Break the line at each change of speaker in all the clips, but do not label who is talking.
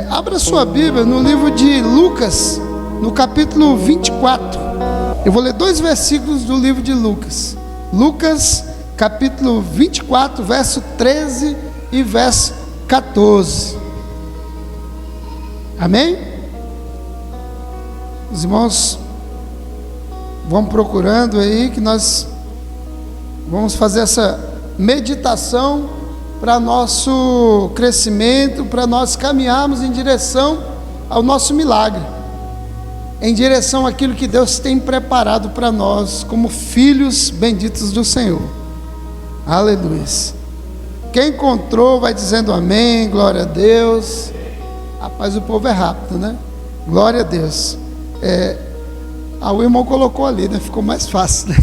Abra sua Bíblia no livro de Lucas, no capítulo 24. Eu vou ler 2 versículos do livro de Lucas. Lucas, capítulo 24, verso 13 e verso 14. Amém? Os irmãos vão procurando aí, que nós vamos fazer essa meditação para nosso crescimento, para nós caminharmos em direção ao nosso milagre, em direção àquilo que Deus tem preparado para nós como filhos benditos do Senhor. Aleluia. Quem encontrou vai dizendo amém, glória a Deus. Rapaz, o povo é rápido, né? Glória a Deus. O irmão colocou ali, né? Ficou mais fácil, né?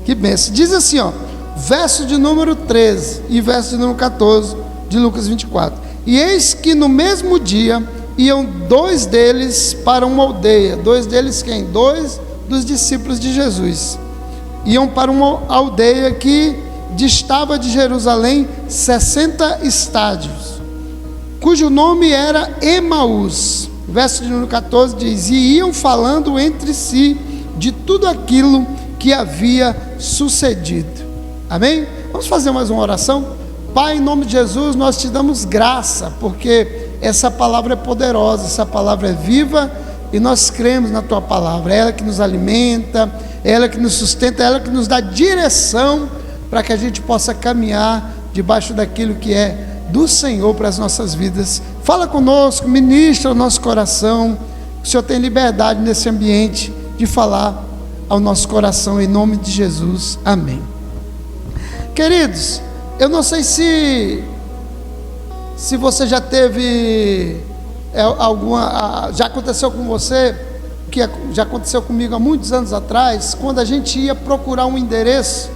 Que benção. Diz assim, ó, verso de número 13 e verso de número 14 de Lucas 24. E eis que no mesmo dia iam 2 deles para uma aldeia. 2 deles quem? 2 dos discípulos de Jesus. Iam para uma aldeia que distava de Jerusalém 60 estádios, cujo nome era Emaús. Verso de número 14 diz: e iam falando entre si de tudo aquilo que havia sucedido. Amém? Vamos fazer mais uma oração? Pai, em nome de Jesus, nós te damos graça, porque essa palavra é poderosa, essa palavra é viva, e nós cremos na tua palavra. É ela que nos alimenta, é ela que nos sustenta, é ela que nos dá direção para que a gente possa caminhar debaixo daquilo que é do Senhor para as nossas vidas. Fala conosco, ministra o nosso coração. O Senhor tem liberdade nesse ambiente de falar ao nosso coração, em nome de Jesus, amém. Queridos, eu não sei se você já teve já aconteceu com você, que já aconteceu comigo há muitos anos atrás, quando a gente ia procurar um endereço,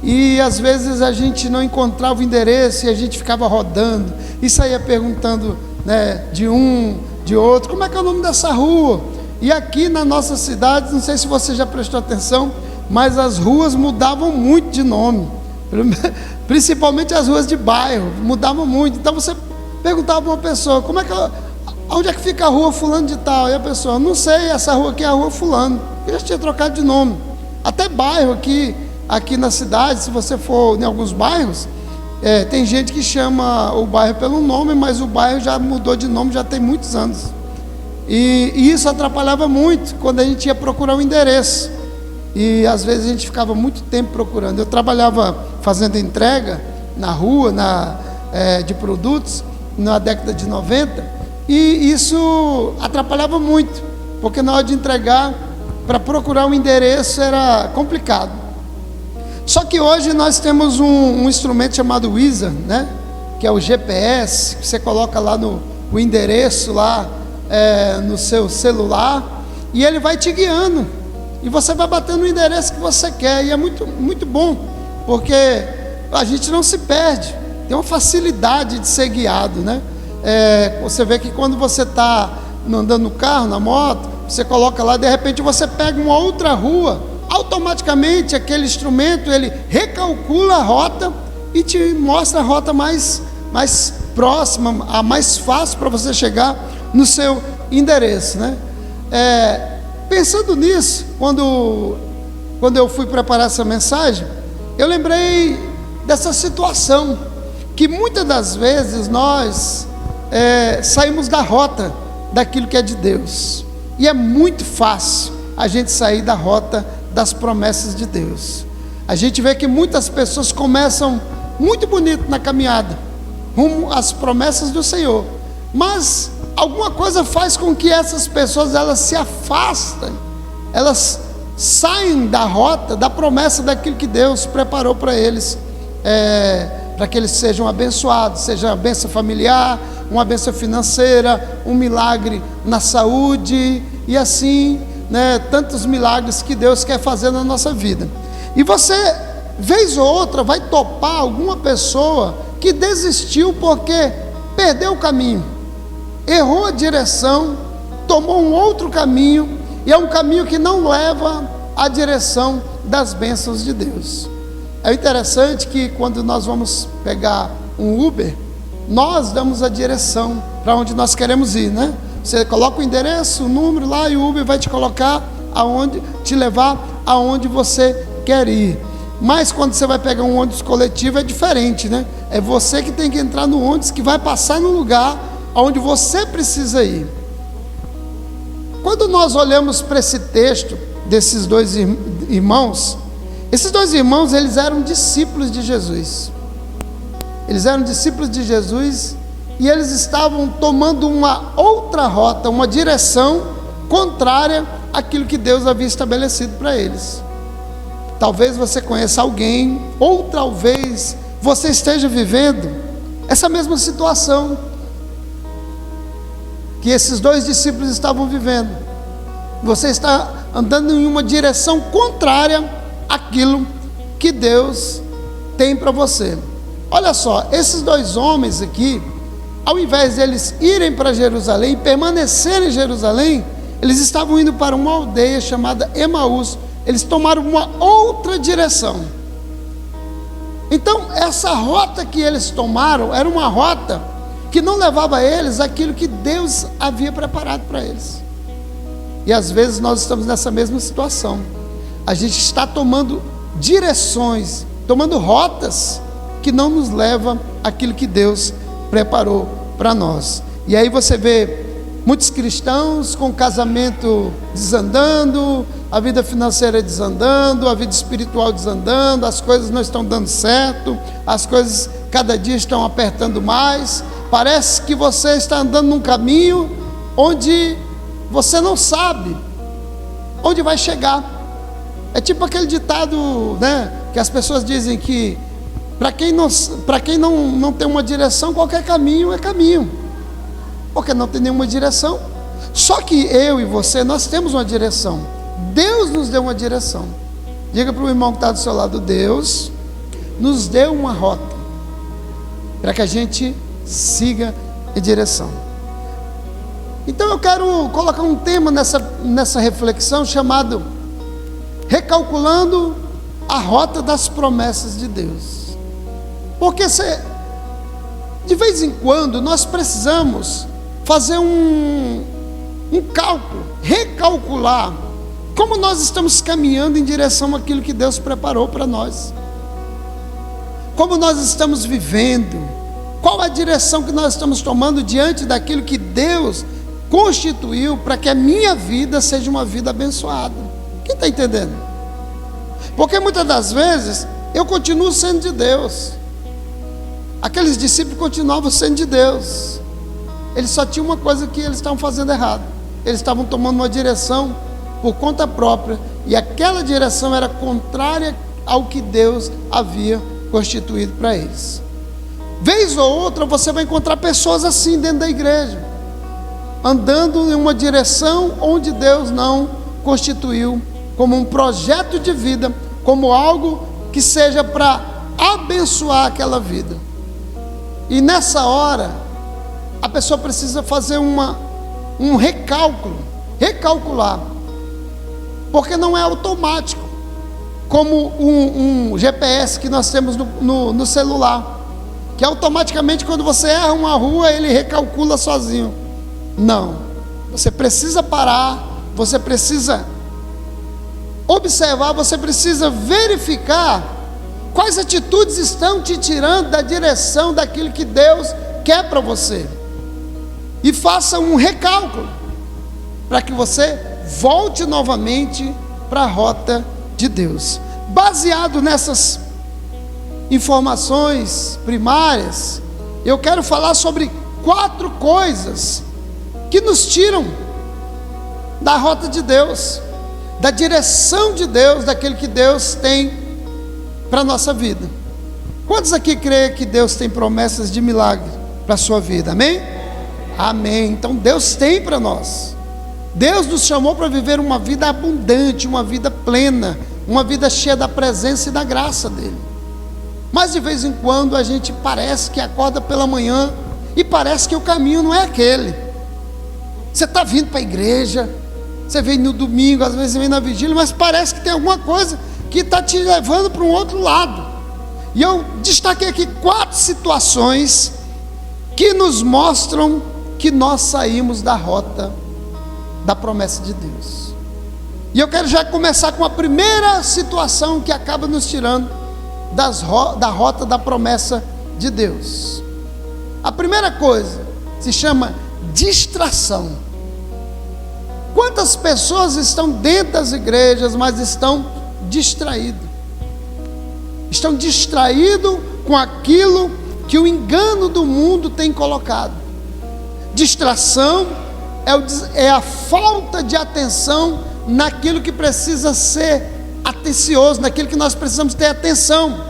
e às vezes a gente não encontrava o endereço, e a gente ficava rodando, e saía perguntando, né, de um, de outro, como é que é o nome dessa rua? E aqui na nossa cidade, não sei se você já prestou atenção, mas as ruas mudavam muito de nome, principalmente as ruas de bairro, mudavam muito. Então você perguntava para uma pessoa, onde é que fica a rua fulano de tal? E a pessoa, não sei, essa rua aqui é a rua fulano, eu já tinha trocado de nome. Até bairro aqui na cidade, se você for em alguns bairros, tem gente que chama o bairro pelo nome, mas o bairro já mudou de nome, já tem muitos anos. E isso atrapalhava muito quando a gente ia procurar um endereço, e às vezes a gente ficava muito tempo procurando. Eu trabalhava fazendo entrega na rua, de produtos, na década de 90, e isso atrapalhava muito, porque na hora de entregar, para procurar um endereço era complicado. Só que hoje nós temos um instrumento chamado Waze, né? Que é o GPS, que você coloca lá o endereço lá, no seu celular, e ele vai te guiando, e você vai batendo o endereço que você quer, e é muito, muito bom, porque a gente não se perde, tem uma facilidade de ser guiado, né? Você vê que quando você está andando no carro, na moto, você coloca lá, de repente você pega uma outra rua, automaticamente aquele instrumento, ele recalcula a rota e te mostra a rota mais próxima, a mais fácil para você chegar no seu endereço, né? Pensando nisso, quando eu fui preparar essa mensagem, eu lembrei dessa situação, que muitas das vezes nós saímos da rota daquilo que é de Deus, e é muito fácil a gente sair da rota das promessas de Deus. A gente vê que muitas pessoas começam muito bonito na caminhada, rumo às promessas do Senhor, mas alguma coisa faz com que essas pessoas elas se afastem, elas saem da rota, da promessa daquilo que Deus preparou para eles, para que eles sejam abençoados, seja uma bênção familiar, uma bênção financeira, um milagre na saúde, e assim, né, tantos milagres que Deus quer fazer na nossa vida. E você, vez ou outra, vai topar alguma pessoa que desistiu porque perdeu o caminho, errou a direção, tomou um outro caminho, e é um caminho que não leva à direção das bênçãos de Deus. É interessante que quando nós vamos pegar um Uber, nós damos a direção, para onde nós queremos ir, né? Você coloca o endereço, o número lá e o Uber vai te colocar aonde, te levar aonde você quer ir. Mas quando você vai pegar um ônibus coletivo é diferente, né? É você que tem que entrar no ônibus que vai passar no lugar aonde você precisa ir. Quando nós olhamos para esse texto desses dois irmãos, esses dois irmãos, eles eram discípulos de Jesus. Eles eram discípulos de Jesus e eles estavam tomando uma outra rota, uma direção contrária àquilo que Deus havia estabelecido para eles. Talvez você conheça alguém, ou talvez você esteja vivendo essa mesma situação que esses dois discípulos estavam vivendo. Você está andando em uma direção contrária àquilo que Deus tem para você. Olha só, esses dois homens aqui, ao invés de eles irem para Jerusalém, permanecerem em Jerusalém, eles estavam indo para uma aldeia chamada Emaús. Eles tomaram uma outra direção. Então, essa rota que eles tomaram era uma rota que não levava eles àquilo que Deus havia preparado para eles. E às vezes nós estamos nessa mesma situação. A gente está tomando direções, tomando rotas que não nos levam àquilo que Deus preparou para nós. E aí você vê muitos cristãos com o casamento desandando, a vida financeira desandando, a vida espiritual desandando, as coisas não estão dando certo, as coisas cada dia estão apertando mais. Parece que você está andando num caminho onde você não sabe onde vai chegar. É tipo aquele ditado, né, que as pessoas dizem que para quem não tem uma direção, qualquer caminho é caminho, porque não tem nenhuma direção. Só que eu e você, nós temos uma direção. Deus nos deu uma direção. Diga para o irmão que está do seu lado: Deus nos deu uma rota para que a gente siga em direção. Então eu quero colocar um tema nessa reflexão chamado Recalculando a Rota das Promessas de Deus. Porque de vez em quando nós precisamos fazer um cálculo, recalcular como nós estamos caminhando em direção àquilo que Deus preparou para nós, como nós estamos vivendo, qual a direção que nós estamos tomando diante daquilo que Deus constituiu para que a minha vida seja uma vida abençoada. Quem está entendendo? Porque muitas das vezes eu continuo sendo de Deus, aqueles discípulos continuavam sendo de Deus, eles só tinham uma coisa que eles estavam fazendo errado: eles estavam tomando uma direção por conta própria, e aquela direção era contrária ao que Deus havia constituído para eles. Vez ou outra você vai encontrar pessoas assim dentro da igreja, andando em uma direção onde Deus não constituiu como um projeto de vida, como algo que seja para abençoar aquela vida. E nessa hora a pessoa precisa fazer um recalcular, porque não é automático, como um GPS que nós temos no celular, que automaticamente quando você erra uma rua, ele recalcula sozinho. Não, você precisa parar, você precisa observar, você precisa verificar quais atitudes estão te tirando da direção daquilo que Deus quer para você, e faça um recálculo para que você volte novamente para a rota de Deus. Baseado nessas informações primárias, eu quero falar sobre 4 coisas que nos tiram da rota de Deus, da direção de Deus, daquilo que Deus tem para a nossa vida. Quantos aqui creem que Deus tem promessas de milagre para a sua vida? Amém? Amém. Então Deus tem para nós. Deus nos chamou para viver uma vida abundante, uma vida plena, uma vida cheia da presença e da graça dele. Mas de vez em quando a gente parece que acorda pela manhã e parece que o caminho não é aquele. Você está vindo para a igreja, você vem no domingo, às vezes vem na vigília, mas parece que tem alguma coisa que está te levando para um outro lado. E eu destaquei aqui 4 situações que nos mostram que nós saímos da rota da promessa de Deus. E eu quero já começar com a primeira situação que acaba nos tirando da rota da promessa de Deus. A primeira coisa se chama distração. Quantas pessoas estão dentro das igrejas, mas estão distraídos? Estão distraídos com aquilo que o engano do mundo tem colocado. Distração é a falta de atenção naquilo que precisa ser atencioso, naquilo que nós precisamos ter atenção.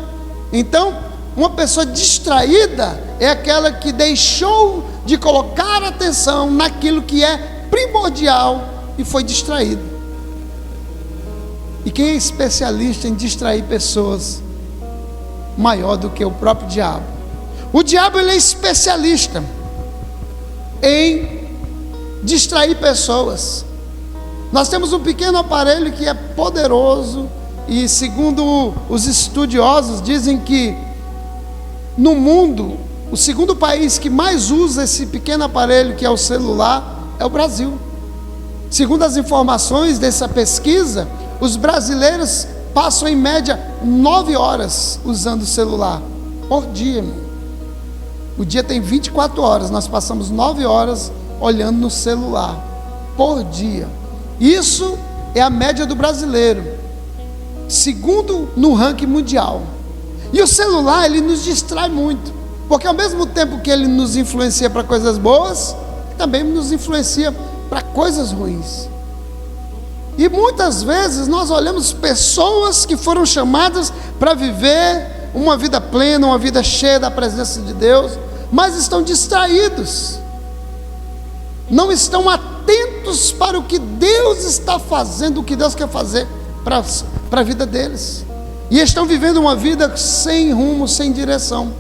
Então, uma pessoa distraída é aquela que deixou de colocar atenção naquilo que é primordial e foi distraído. E quem é especialista em distrair pessoas maior do que o próprio diabo? O diabo, ele é especialista em distrair pessoas. Nós temos um pequeno aparelho que é poderoso, e segundo os estudiosos dizem que no mundo o segundo país que mais usa esse pequeno aparelho, que é o celular, é o Brasil. Segundo as informações dessa pesquisa, os brasileiros passam em média 9 horas usando o celular por dia, irmão. O dia tem 24 horas, nós passamos 9 horas olhando no celular por dia. Isso é a média do brasileiro, segundo no ranking mundial. E o celular, ele nos distrai muito, porque ao mesmo tempo que ele nos influencia para coisas boas, também nos influencia para coisas ruins. E muitas vezes nós olhamos pessoas que foram chamadas para viver uma vida plena, uma vida cheia da presença de Deus, mas estão distraídos, não estão atentos para o que Deus está fazendo, o que Deus quer fazer para a vida deles, e estão vivendo uma vida sem rumo, sem direção.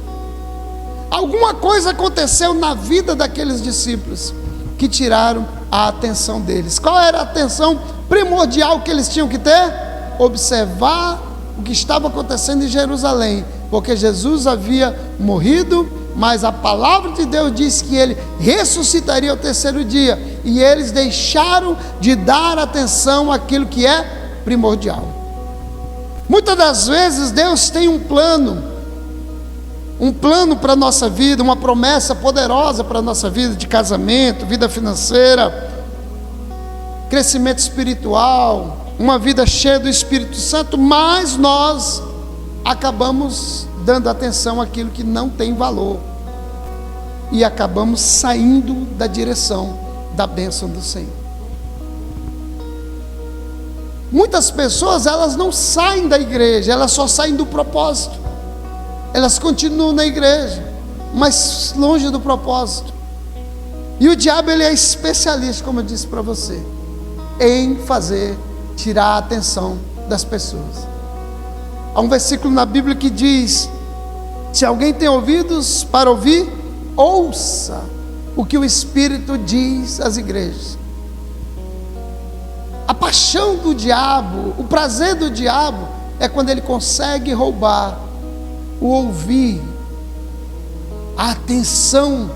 Alguma coisa aconteceu na vida daqueles discípulos que tiraram a atenção deles. Qual era a atenção primordial que eles tinham que ter? Observar o que estava acontecendo em Jerusalém, porque Jesus havia morrido, mas a palavra de Deus diz que ele ressuscitaria ao terceiro dia, e eles deixaram de dar atenção àquilo que é primordial. Muitas das vezes Deus tem um plano para a nossa vida, uma promessa poderosa para a nossa vida, de casamento, vida financeira, crescimento espiritual, uma vida cheia do Espírito Santo, mas nós acabamos dando atenção àquilo que não tem valor, e acabamos saindo da direção da bênção do Senhor. Muitas pessoas, elas não saem da igreja, elas só saem do propósito. Elas continuam na igreja, mas longe do propósito. E o diabo, ele é especialista, como eu disse para você, em tirar a atenção das pessoas. Há um versículo na Bíblia que diz: se alguém tem ouvidos para ouvir, ouça o que o Espírito diz às igrejas. A paixão do diabo, o prazer do diabo, é quando ele consegue roubar o ouvir, a atenção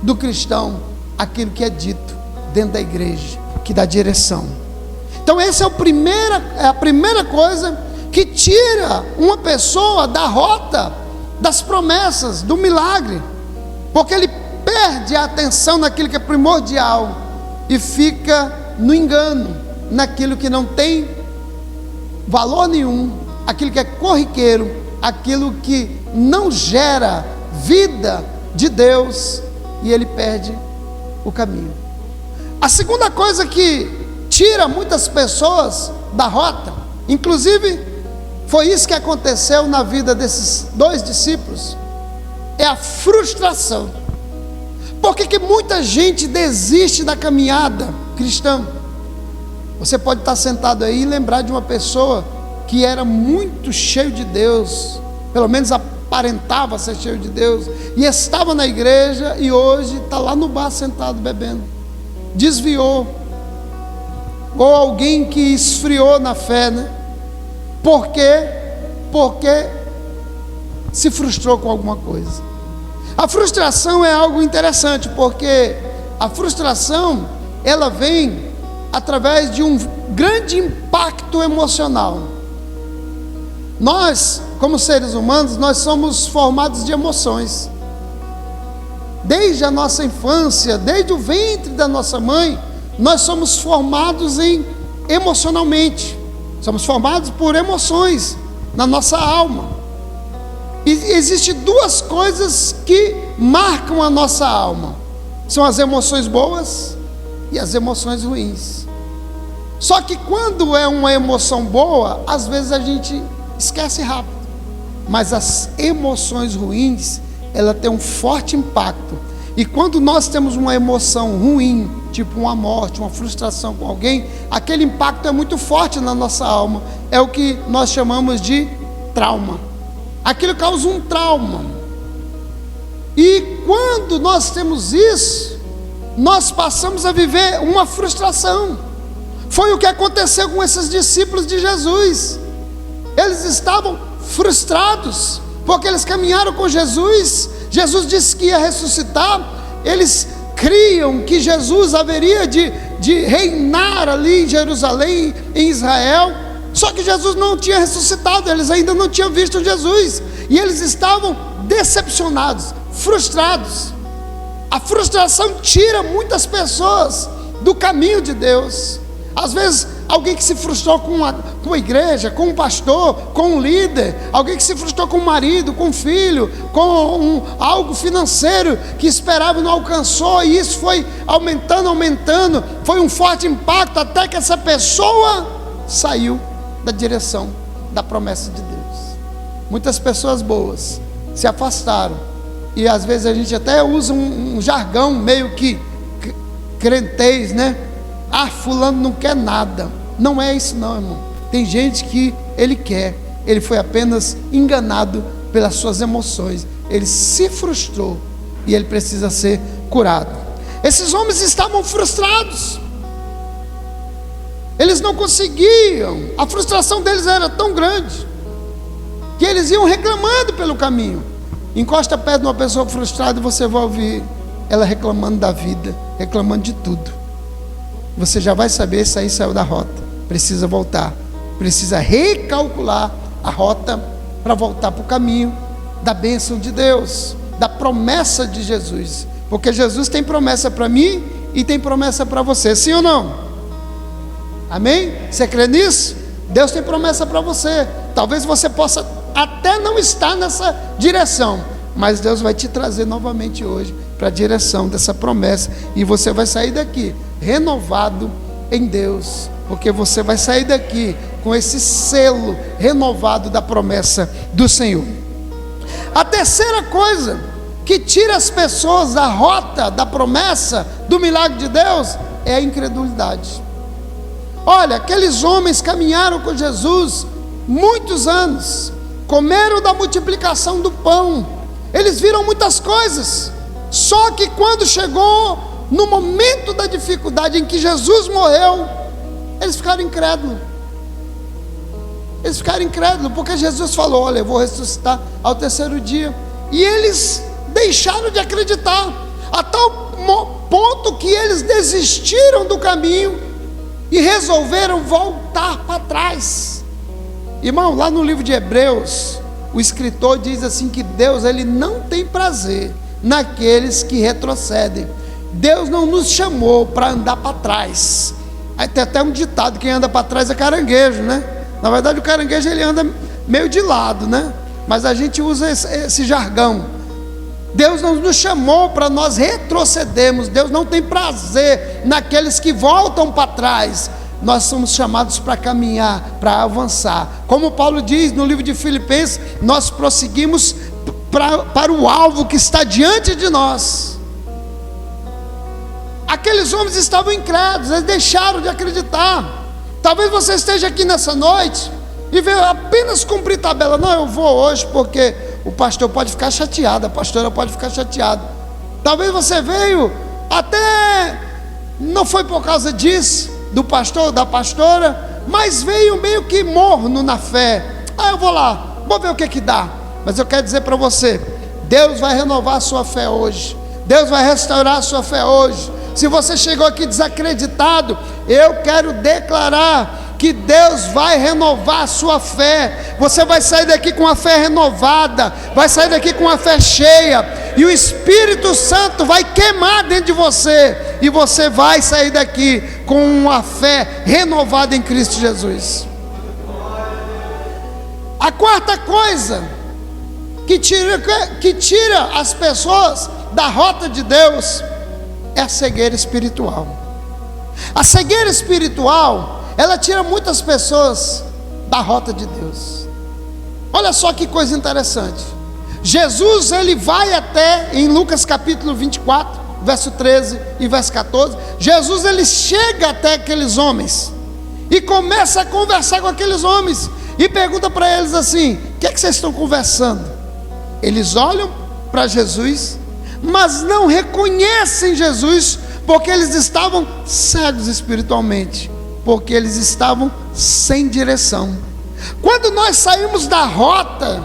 do cristão, aquilo que é dito dentro da igreja, que dá direção. Então essa é a primeira coisa que tira uma pessoa da rota das promessas, do milagre, porque ele perde a atenção naquilo que é primordial e fica no engano, naquilo que não tem valor nenhum, aquilo que é corriqueiro, aquilo que não gera vida de Deus, e ele perde o caminho. A segunda coisa que tira muitas pessoas da rota, inclusive foi isso que aconteceu na vida desses 2 discípulos, é a frustração. Por que muita gente desiste da caminhada cristã? Você pode estar sentado aí e lembrar de uma pessoa que era muito cheio de Deus, pelo menos aparentava ser cheio de Deus, e estava na igreja, e hoje está lá no bar sentado bebendo, desviou. Ou alguém que esfriou na fé, né? Por quê? Porque se frustrou com alguma coisa. A frustração é algo interessante, porque A frustração, ela vem através de um grande impacto emocional. Nós, como seres humanos, nós somos formados de emoções. Desde a nossa infância, desde o ventre da nossa mãe, nós somos formados emocionalmente. Somos formados por emoções na nossa alma. E existem duas coisas que marcam a nossa alma. São as emoções boas e as emoções ruins. Só que quando é uma emoção boa, às vezes a gente esquece rápido. Mas as emoções ruins, ela tem um forte impacto. E quando nós temos uma emoção ruim, tipo uma morte, uma frustração com alguém, aquele impacto é muito forte na nossa alma. É o que nós chamamos de trauma. Aquilo causa um trauma. E quando nós temos isso, nós passamos a viver uma frustração. Foi o que aconteceu com esses discípulos de Jesus. Eles estavam frustrados, porque eles caminharam com Jesus. Jesus disse que ia ressuscitar. Eles criam que Jesus haveria de reinar ali em Jerusalém, em Israel. Só que Jesus não tinha ressuscitado, eles ainda não tinham visto Jesus. E eles estavam decepcionados, frustrados. A frustração tira muitas pessoas do caminho de Deus. Às vezes, alguém que se frustrou com a igreja, com um pastor, com um líder, alguém que se frustrou com o marido, com o filho, com algo financeiro que esperava e não alcançou, e isso foi aumentando, foi um forte impacto até que essa pessoa saiu da direção da promessa de Deus. Muitas pessoas boas se afastaram, e às vezes a gente até usa um jargão meio que crentez, né? Ah, fulano não quer nada. Não é isso não, irmão. Tem gente que ele quer, ele foi apenas enganado pelas suas emoções, ele se frustrou e ele precisa ser curado. Esses homens estavam frustrados, eles não conseguiam, a frustração deles era tão grande que eles iam reclamando pelo caminho. Encosta perto de uma pessoa frustrada e você vai ouvir ela reclamando da vida, reclamando de tudo. Você já vai saber se aí saiu da rota, precisa voltar, precisa recalcular a rota para voltar para o caminho da bênção de Deus, da promessa de Jesus, porque Jesus tem promessa para mim e tem promessa para você, sim ou não? Amém? Você crê nisso? Deus tem promessa para você. Talvez você possa até não estar nessa direção, mas Deus vai te trazer novamente hoje para a direção dessa promessa, e você vai sair daqui renovado em Deus, porque você vai sair daqui com esse selo renovado da promessa do Senhor. A terceira coisa que tira as pessoas da rota da promessa do milagre de Deus é a incredulidade. Olha, aqueles homens caminharam com Jesus muitos anos, comeram da multiplicação do pão, eles viram muitas coisas, só que quando chegou no momento da dificuldade em que Jesus morreu, eles ficaram incrédulos. Eles ficaram incrédulos, porque Jesus falou: olha, eu vou ressuscitar ao terceiro dia. E eles deixaram de acreditar, a tal ponto que eles desistiram do caminho e resolveram voltar para trás. Irmão, lá no livro de Hebreus, o escritor diz assim que Deus, ele não tem prazer naqueles que retrocedem. Deus não nos chamou para andar para trás. Aí tem até um ditado: quem anda para trás é caranguejo, né? Na verdade o caranguejo ele anda meio de lado, né? Mas a gente usa esse jargão. Deus não nos chamou para nós retrocedermos. Deus não tem prazer naqueles que voltam para trás. Nós somos chamados para caminhar, para avançar. Como Paulo diz no livro de Filipenses, nós prosseguimos para o alvo que está diante de nós. Aqueles homens estavam incrédulos, eles deixaram de acreditar. Talvez você esteja aqui nessa noite e veio apenas cumprir tabela. Não, eu vou hoje porque o pastor pode ficar chateado, a pastora pode ficar chateada. Talvez você veio até, não foi por causa disso, do pastor ou da pastora, mas veio meio que morno na fé. Ah, eu vou lá, vou ver o que dá. Mas eu quero dizer para você, Deus vai renovar a sua fé hoje, Deus vai restaurar a sua fé hoje. se você chegou aqui desacreditado, eu quero declarar que Deus vai renovar a sua fé. Você vai sair daqui com a fé renovada, vai sair daqui com a fé cheia, e o Espírito Santo vai queimar dentro de você, e você vai sair daqui com uma fé renovada em Cristo Jesus. A quarta coisa que tira as pessoas da rota de Deus é a cegueira espiritual. A cegueira espiritual, ela tira muitas pessoas da rota de Deus. Olha só que coisa interessante. Jesus, ele vai até, em Lucas capítulo 24, verso 13 e verso 14, Jesus, ele chega até aqueles homens e começa a conversar com aqueles homens e pergunta para eles assim: o que é que vocês estão conversando? Eles olham para Jesus, mas não reconhecem Jesus, porque eles estavam cegos espiritualmente, porque eles estavam sem direção. Quando nós saímos da rota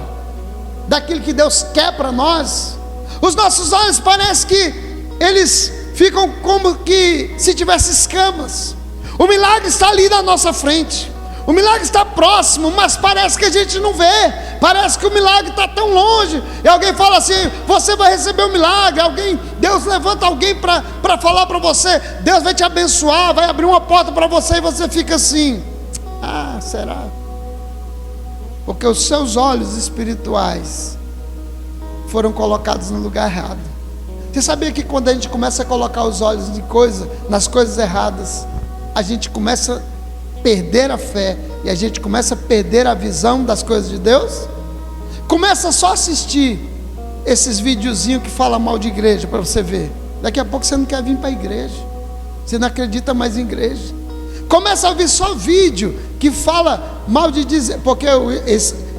daquilo que Deus quer para nós, os nossos olhos parece que eles ficam como que se tivesse escamas. O milagre está ali na nossa frente, o milagre está próximo, mas parece que a gente não vê, parece que o milagre está tão longe. E alguém fala assim: você vai receber o milagre. Deus levanta alguém para falar para você: Deus vai te abençoar, vai abrir uma porta para você, e você fica assim: ah, será? Porque os seus olhos espirituais foram colocados no lugar errado. Você sabia que quando a gente começa a colocar os olhos nas coisas erradas, a gente começa a perder a fé, e a gente começa a perder a visão das coisas de Deus? Começa só a assistir esses videozinhos que falam mal de igreja, para você ver. Daqui a pouco você não quer vir para a igreja, você não acredita mais em igreja. Começa a ver só vídeo que fala mal de dizer, porque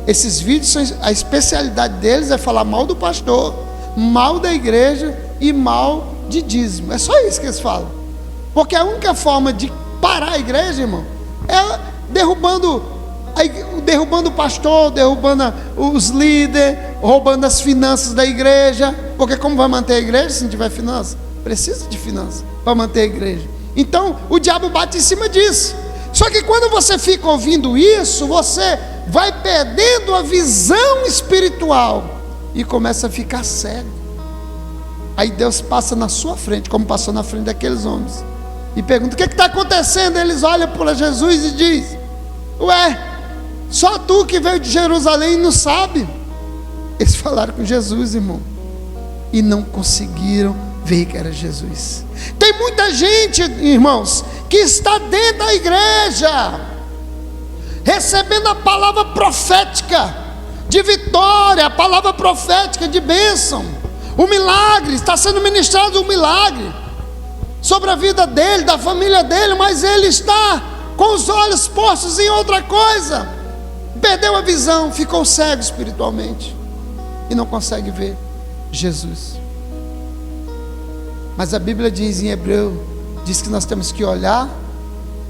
esses vídeos, a especialidade deles é falar mal do pastor, mal da igreja e mal de dízimo. É só isso que eles falam. Porque a única forma de parar a igreja, irmão, é derrubando o pastor, derrubando os líderes, roubando as finanças da igreja. Porque como vai manter a igreja se não tiver finanças? Precisa de finanças para manter a igreja. Então o diabo bate em cima disso. Só que quando você fica ouvindo isso, você vai perdendo a visão espiritual e começa a ficar cego. Aí Deus passa na sua frente, como passou na frente daqueles homens, e pergunta: o que está acontecendo? Eles olham para Jesus e dizem: ué, só tu que veio de Jerusalém e não sabe? Eles falaram com Jesus, irmão, e não conseguiram ver que era Jesus. Tem muita gente, irmãos, que está dentro da igreja, recebendo a palavra profética de vitória, a palavra profética de bênção, o milagre, está sendo ministrado um milagre sobre a vida dele, da família dele, mas ele está com os olhos postos em outra coisa, perdeu a visão, ficou cego espiritualmente e não consegue ver Jesus. Mas a Bíblia diz em Hebreu, diz que nós temos que olhar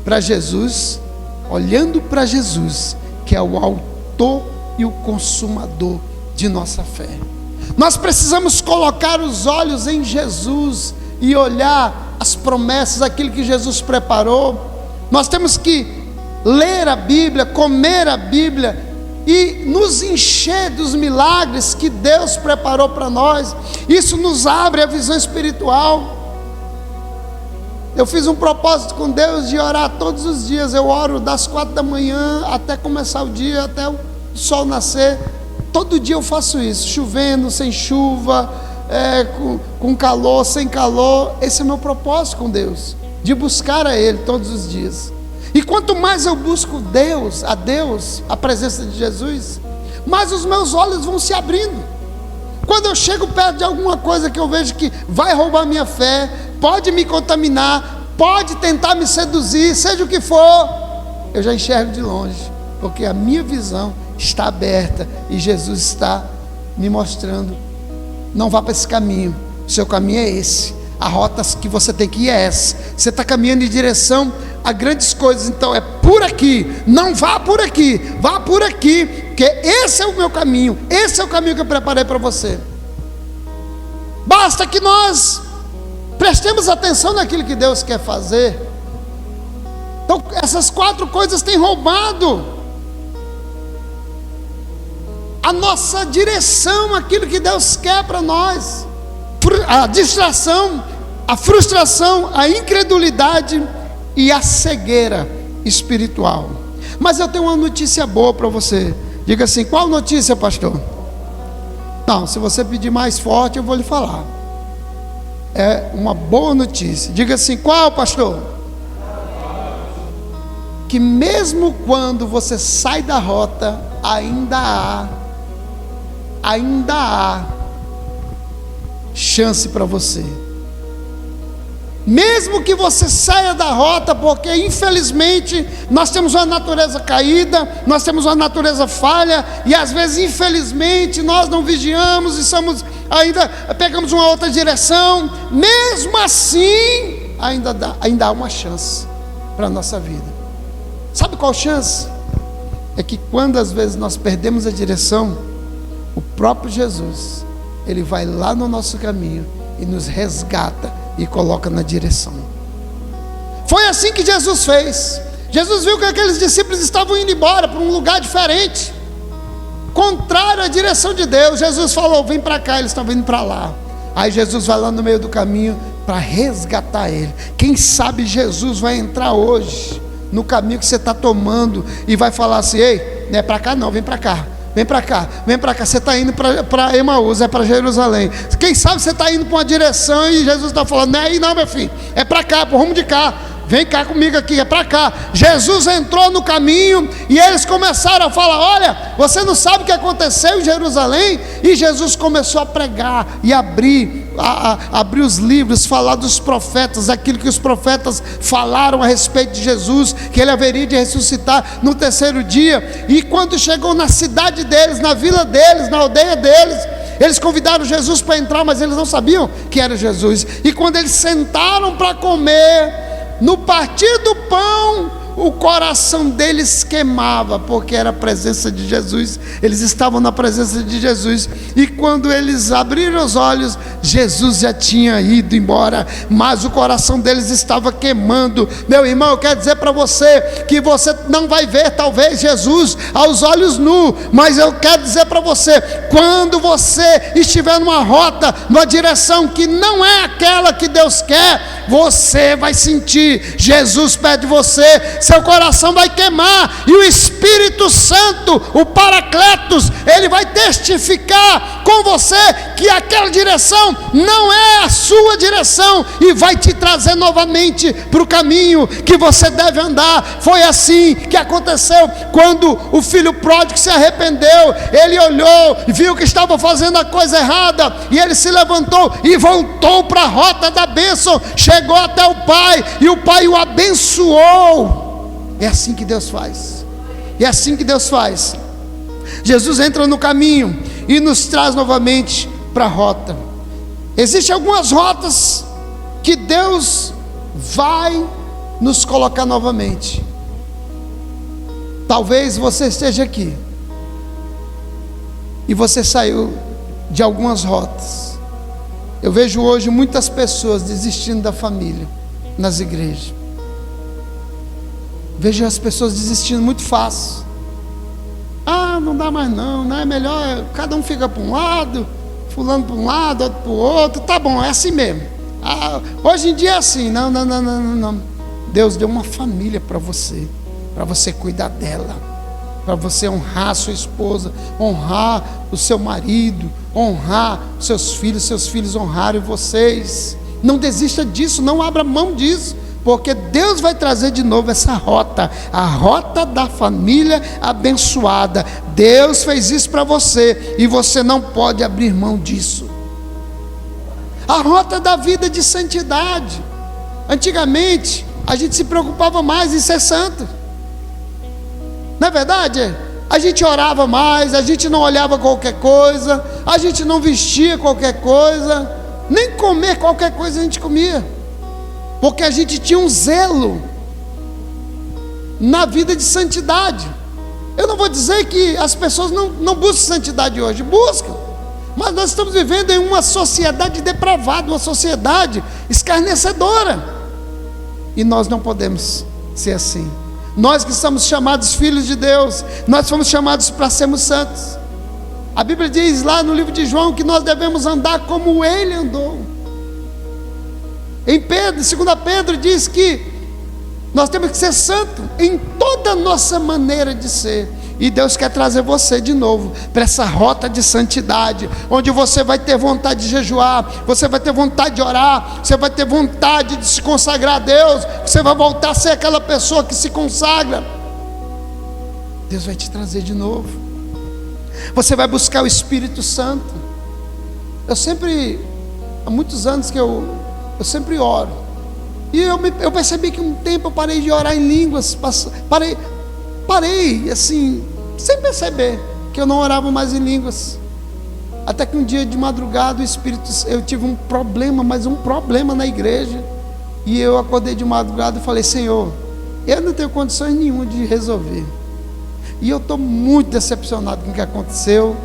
para Jesus, olhando para Jesus, que é o autor e o consumador de nossa fé. Nós precisamos colocar os olhos em Jesus e olhar as promessas, aquilo que Jesus preparou. Nós temos que ler a Bíblia, comer a Bíblia e nos encher dos milagres que Deus preparou para nós. Isso nos abre a visão espiritual. Eu fiz um propósito com Deus de orar todos os dias. Eu oro das 4 da manhã até começar o dia, até o sol nascer. Todo dia eu faço isso, chovendo, sem chuva, com calor, sem calor. Esse é o meu propósito com Deus, de buscar a Ele todos os dias. E quanto mais eu busco a presença de Jesus, mais os meus olhos vão se abrindo. Quando eu chego perto de alguma coisa que eu vejo que vai roubar minha fé, pode me contaminar, pode tentar me seduzir, seja o que for, eu já enxergo de longe, porque a minha visão está aberta e Jesus está me mostrando: não vá para esse caminho, o seu caminho é esse, a rota que você tem que ir é essa, você está caminhando em direção a grandes coisas, então é por aqui, não vá por aqui, vá por aqui, porque esse é o meu caminho, esse é o caminho que eu preparei para você. Basta que nós Prestemos atenção naquilo que Deus quer fazer. Então, essas 4 coisas têm roubado a nossa direção, aquilo que Deus quer para nós. A distração, a frustração, a incredulidade e a cegueira espiritual. Mas eu tenho uma notícia boa para você. Diga assim: qual notícia, pastor? Não, se você pedir mais forte, eu vou lhe falar. É uma boa notícia. Diga assim: qual, pastor? Que mesmo quando você sai da rota, ainda há chance para você. Mesmo que você saia da rota, porque infelizmente nós temos uma natureza caída, nós temos uma natureza falha, e às vezes infelizmente nós não vigiamos e pegamos uma outra direção. Mesmo assim, ainda há uma chance para a nossa vida. Sabe qual chance? É que quando às vezes nós perdemos a direção, o próprio Jesus, Ele vai lá no nosso caminho e nos resgata e coloca na direção. Foi assim que Jesus fez. Jesus viu que aqueles discípulos estavam indo embora para um lugar diferente, contrário à direção de Deus. Jesus falou: vem para cá. Eles estavam indo para lá. Aí Jesus vai lá no meio do caminho para resgatar ele. Quem sabe Jesus vai entrar hoje no caminho que você está tomando e vai falar assim: ei, não é para cá não, vem para cá. Vem para cá, vem para cá. Você está indo para Emaús, é para Jerusalém. Quem sabe você está indo para uma direção e Jesus está falando: não é aí não, meu filho, é para cá, para o rumo de cá. Vem cá comigo aqui, é para cá. Jesus entrou no caminho e eles começaram a falar: olha, você não sabe o que aconteceu em Jerusalém? E Jesus começou a pregar e abrir os livros, falar dos profetas, aquilo que os profetas falaram a respeito de Jesus, que ele haveria de ressuscitar no 3º dia. E quando chegou na cidade deles, na vila deles, na aldeia deles, eles convidaram Jesus para entrar, mas eles não sabiam que era Jesus. E quando eles sentaram para comer, no partir do pão, o coração deles queimava, porque era a presença de Jesus. Eles estavam na presença de Jesus, e quando eles abriram os olhos, Jesus já tinha ido embora, mas o coração deles estava queimando. Meu irmão, eu quero dizer para você que você não vai ver talvez Jesus aos olhos nus, mas eu quero dizer para você, quando você estiver numa rota, numa direção que não é aquela que Deus quer, você vai sentir Jesus perto de você, seu coração vai queimar, e o Espírito Santo, o Paracletos, ele vai testificar com você que aquela direção não é a sua direção, e vai te trazer novamente para o caminho que você deve andar. Foi assim que aconteceu quando o filho pródigo se arrependeu. Ele olhou, viu que estava fazendo a coisa errada, e ele se levantou e voltou para a rota da bênção. Chegou até o pai, e o pai o abençoou. É assim que Deus faz. É assim que Deus faz. Jesus entra no caminho e nos traz novamente para a rota. Existem algumas rotas que Deus vai nos colocar novamente. Talvez você esteja aqui e você saiu de algumas rotas. Eu vejo hoje muitas pessoas desistindo da família nas igrejas. Vejo as pessoas desistindo muito fácil. Ah, não dá mais não é melhor, cada um fica para um lado, fulano para um lado, outro para o outro, tá bom, é assim mesmo. Ah, hoje em dia é assim. Não. Deus deu uma família para você cuidar dela, para você honrar a sua esposa, honrar o seu marido, honrar os seus filhos honrarem vocês. Não desista disso, não abra mão disso, porque Deus vai trazer de novo essa rota, a rota da família abençoada. Deus fez isso para você, e você não pode abrir mão disso. A rota da vida de santidade. Antigamente a gente se preocupava mais em ser santo, não é verdade? A gente orava mais, a gente não olhava qualquer coisa, a gente não vestia qualquer coisa, nem comer qualquer coisa a gente comia, porque a gente tinha um zelo na vida de santidade. Eu não vou dizer que as pessoas não buscam santidade hoje, buscam, Mas nós estamos vivendo em uma sociedade depravada, uma sociedade escarnecedora. E nós não podemos ser assim. Nós que somos chamados filhos de Deus, nós fomos chamados para sermos santos. A Bíblia diz lá no livro de João que nós devemos andar como Ele andou. Em Pedro, 2 Pedro diz que nós temos que ser santos em toda a nossa maneira de ser. E Deus quer trazer você de novo para essa rota de santidade, onde você vai ter vontade de jejuar, você vai ter vontade de orar, você vai ter vontade de se consagrar a Deus, você vai voltar a ser aquela pessoa que se consagra. Deus vai te trazer de novo. Você vai buscar o Espírito Santo. Há muitos anos que eu sempre oro. E eu percebi que um tempo eu parei de orar em línguas, parei assim, sem perceber que eu não orava mais em línguas. Até que um dia de madrugada eu tive um problema, mas um problema na igreja. E eu acordei de madrugada e falei: Senhor, eu não tenho condições nenhuma de resolver. E eu estou muito decepcionado com o que aconteceu.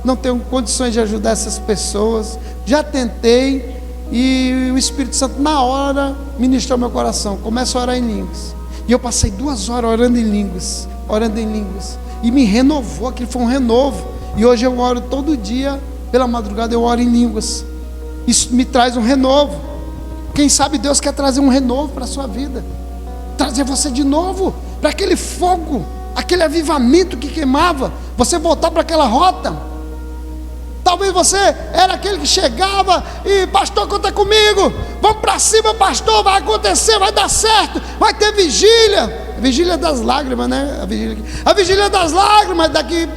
Não tenho condições de ajudar essas pessoas. Já tentei. E o Espírito Santo na hora ministrou meu coração. Começa a orar em línguas. E eu passei 2 horas orando em línguas. E me renovou, aquilo foi um renovo. E hoje eu oro todo dia, pela madrugada eu oro em línguas. Isso me traz um renovo. Quem sabe Deus quer trazer um renovo para a sua vida, trazer você de novo para aquele fogo, aquele avivamento que queimava, você voltar para aquela rota. Talvez você era aquele que chegava e: pastor, conta comigo, vamos para cima, pastor, vai acontecer, vai dar certo, vai ter vigília das lágrimas, né? A vigília das lágrimas. Daqui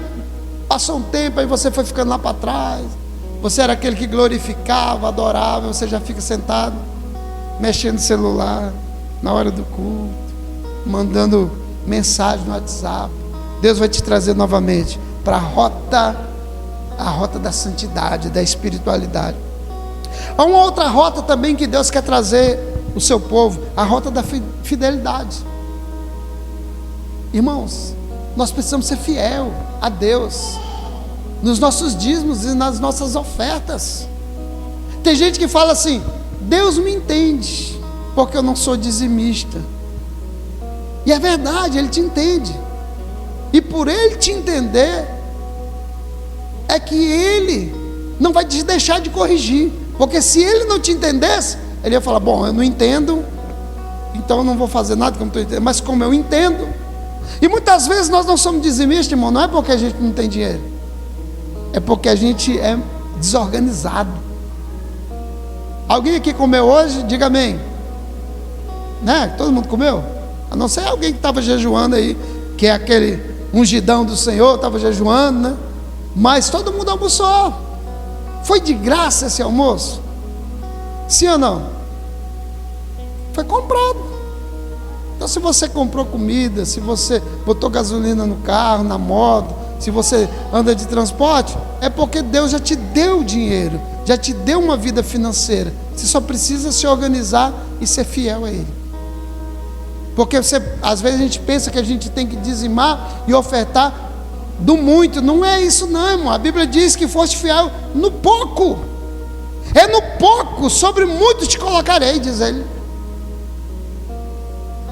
passou um tempo, aí você foi ficando lá para trás. Você era aquele que glorificava, adorava, você já fica sentado, mexendo no celular, na hora do culto, mandando mensagem no WhatsApp. Deus vai te trazer novamente para a rota da santidade, da espiritualidade. Há uma outra rota também que Deus quer trazer o seu povo, a rota da fidelidade. Irmãos, nós precisamos ser fiel a Deus nos nossos dízimos e nas nossas ofertas. Tem gente que fala assim: Deus me entende porque eu não sou dizimista. E é verdade, Ele te entende. E por Ele te entender, é que Ele não vai te deixar de corrigir. Porque se Ele não te entendesse, Ele ia falar: bom, eu não entendo, então eu não vou fazer nada que eu não estou entendendo. Mas como eu entendo. E muitas vezes nós não somos dizimistas, irmão, não é porque a gente não tem dinheiro, é porque a gente é desorganizado. Alguém aqui comeu hoje? Diga amém. Né? Todo mundo comeu? A não ser alguém que estava jejuando aí, que é aquele ungidão do Senhor, estava jejuando, né? Mas todo mundo almoçou. Foi de graça esse almoço? Sim ou não? Foi comprado. Então, se você comprou comida, se você botou gasolina no carro, na moto, se você anda de transporte, é porque Deus já te deu dinheiro, já te deu uma vida financeira. Você só precisa se organizar e ser fiel a Ele. Porque às vezes a gente pensa que a gente tem que dizimar e ofertar do muito. Não é isso não, irmão. A Bíblia diz que foste fiel no pouco. É no pouco, sobre muito te colocarei, diz Ele.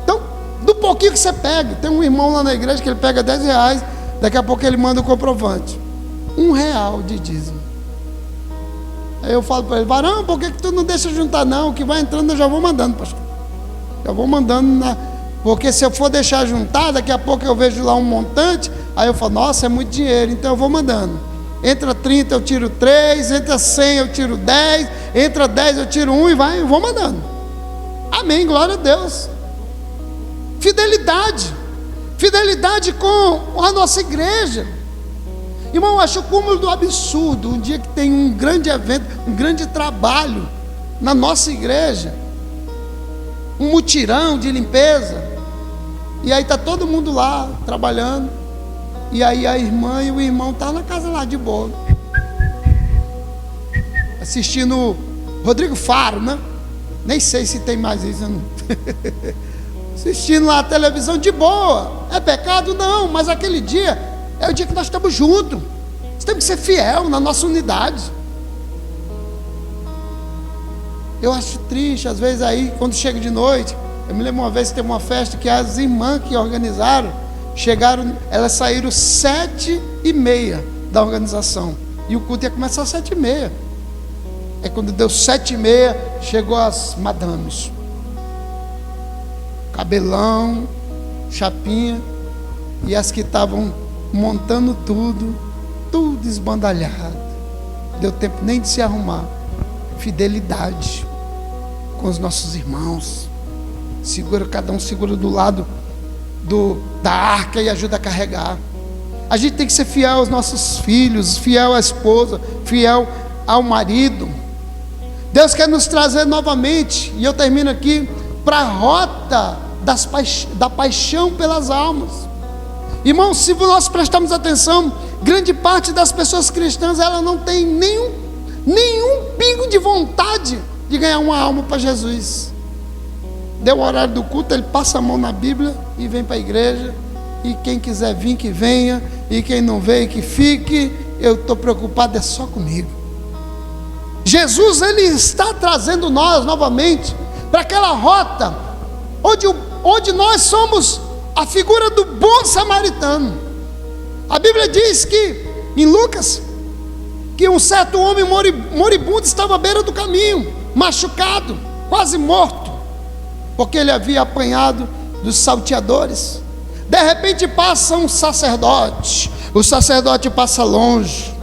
Então, do pouquinho que você pega. Tem um irmão lá na igreja que ele pega R$10, daqui a pouco ele manda o comprovante. R$1 de dízimo. Aí eu falo para ele: varão, por que tu não deixa juntar não? O que vai entrando eu já vou mandando, pastor. Já vou mandando, porque se eu for deixar juntar, daqui a pouco eu vejo lá um montante, aí eu falo: nossa, é muito dinheiro, então eu vou mandando. Entra 30 eu tiro 3, entra 100 eu tiro 10, entra 10 eu tiro 1 e eu vou mandando. Amém, glória a Deus. Fidelidade com a nossa igreja. Irmão, eu acho o cúmulo do absurdo um dia que tem um grande evento, um grande trabalho na nossa igreja, um mutirão de limpeza, e aí está todo mundo lá trabalhando, e aí a irmã e o irmão estão na casa lá de boa, assistindo Rodrigo Faro, né? Nem sei se tem mais isso, não. Assistindo lá a televisão de boa. É pecado? Não, mas aquele dia é o dia que nós estamos juntos, temos que ser fiel na nossa unidade. Eu acho triste, às vezes aí, quando chega de noite, eu me lembro uma vez que teve uma festa que as irmãs que organizaram, chegaram, elas saíram 7h30 da organização, e o culto ia começar às 7h30. Aí quando deu 7h30, chegou as madames, cabelão, chapinha, e as que estavam montando tudo esbandalhado, deu tempo nem de se arrumar. Fidelidade com os nossos irmãos, cada um segura do lado da arca e ajuda a carregar. A gente tem que ser fiel aos nossos filhos, fiel à esposa, fiel ao marido. Deus quer nos trazer novamente, e eu termino aqui, para a rota da paixão pelas almas. Irmãos, se nós prestarmos atenção, grande parte das pessoas cristãs, ela não tem nenhum pingo de vontade de ganhar uma alma para Jesus. Deu o horário do culto, ele passa a mão na Bíblia e vem para a igreja, e quem quiser vir que venha, e quem não veio que fique. Eu estou preocupado só comigo. Jesus, ele está trazendo nós novamente para aquela rota onde nós somos a figura do bom samaritano. A Bíblia diz que em Lucas, que um certo homem moribundo estava à beira do caminho, machucado, quase morto, porque ele havia apanhado dos salteadores. De repente passa um sacerdote, o sacerdote passa longe,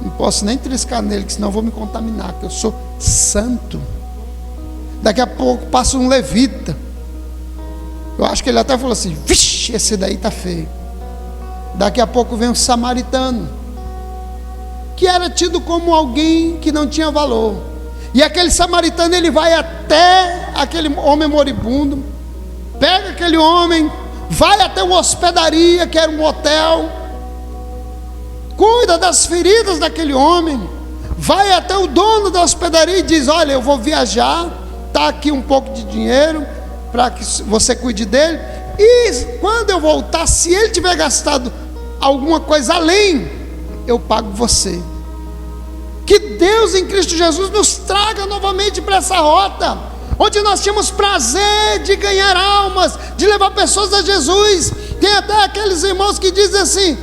não posso nem triscar nele, que senão eu vou me contaminar, que eu sou santo. Daqui a pouco passa um levita, eu acho que ele até falou assim: vixe, esse daí está feio. Daqui a pouco vem um samaritano, que era tido como alguém que não tinha valor, e aquele samaritano, ele vai até aquele homem moribundo, pega aquele homem, vai até uma hospedaria, que era um hotel, cuida das feridas daquele homem, vai até o dono da hospedaria e diz: olha, eu vou viajar, está aqui um pouco de dinheiro para que você cuide dele, e quando eu voltar, se ele tiver gastado alguma coisa além, eu pago você. Que Deus em Cristo Jesus nos traga novamente para essa rota, onde nós tínhamos prazer de ganhar almas, de levar pessoas a Jesus. Tem até aqueles irmãos que dizem assim: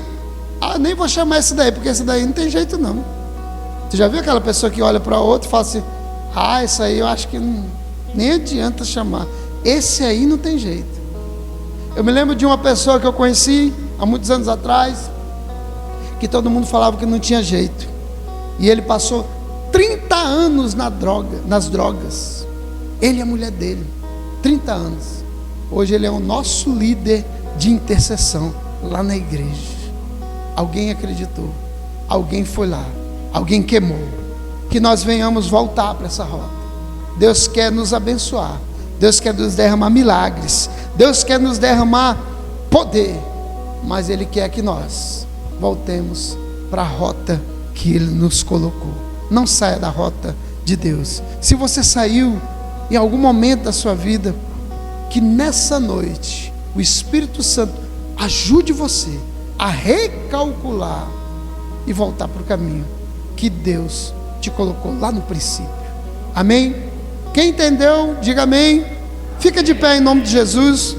ah, nem vou chamar esse daí, porque esse daí não tem jeito não. Você já viu aquela pessoa que olha para outro e fala assim: ah, esse aí eu acho que nem adianta chamar, esse aí não tem jeito. Eu me lembro de uma pessoa que eu conheci há muitos anos atrás, que todo mundo falava que não tinha jeito, e ele passou 30 anos nas drogas, ele e a mulher dele, 30 anos. Hoje ele é o nosso líder de intercessão lá na igreja. Alguém acreditou, alguém foi lá, alguém queimou. Que nós venhamos voltar para essa rota. Deus quer nos abençoar, Deus quer nos derramar milagres, Deus quer nos derramar poder, mas Ele quer que nós voltemos para a rota que Ele nos colocou. Não saia da rota de Deus. Se você saiu em algum momento da sua vida, que nessa noite o Espírito Santo ajude você a recalcular e voltar para o caminho que Deus te colocou lá no princípio. Amém? Quem entendeu, diga amém. Fica de pé em nome de Jesus.